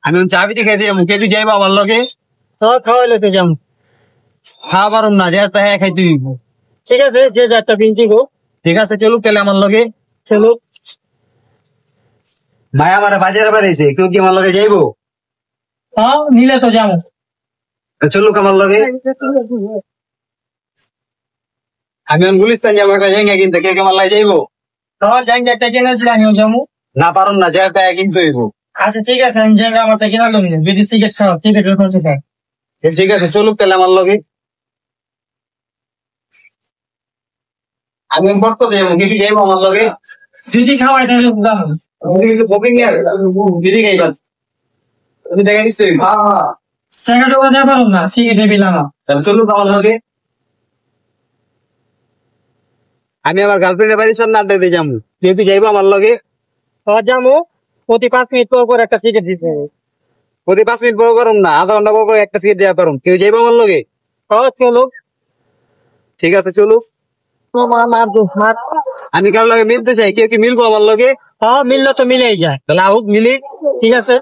আমি চাবি খাই দিয়ে মুখে দিয়ে যাইবো আমার লগে। খাওয়াইলে তো যাম। খাওয়া পারুম না, যে একটা হ্যাঁ খাইতে দিব। ঠিক আছে, যে যারটা কিনছি গো। ঠিক আছে চলুক তাহলে আমার লগে। চলুক। ভাই আমার বাজারে বাড়াইছে, কেউ কি আমার লগে যাইবো? হ্যাঁ, নিলে তো যাবো। চলুক আমার লগে। আমি গুলিস্তান যাবো একটা জায়গা কিনতে, কে আমার লাগে যাইবো? যাই একটা কিনেছি, আমিও যাবো। না পারুম না, যে একটা কিনতে হইব। আচ্ছা ঠিক আছে, আমি যাই, আমার কিনা লোক নেই, যদি টিকিট খাওয়া টিকিট করছে স্যার। ঠিক আছে চলুক তাহলে আমার লগে। আমি কত যাবো, কে কি যাইবো আমার লগে? দিদি খাওয়াই তাহলে যাবো। বকিং দিদি খাইবা তুমি দেখা দিচ্ছি। টাকা টোকা দেওয়া পারো না, টিকিট দিলাম না। তাহলে চলুক আমার লগে। আমি আমার গার্লফ্রেন্ডের বাড়ির সামনে আড্ডা দিয়ে যাবো, তুই যাইবো আমার লগে? যাবো, প্রতি 5 মিনিট পর পর একটা টিকিট দিতে হবে। প্রতি 5 মিনিট পর পারুম না, আধা ঘন্টা পর পর একটা সিট যাওয়া পারুম, কেউ যাইবো আমার লগে? চলুক। ঠিক আছে চলুক। আমি কারোর লগে মিলতে চাই, কেউ কি মিলবো আমার লগে? মিললে তো মিলেই যায়। তাহলে আহুক মিলি। ঠিক আছে।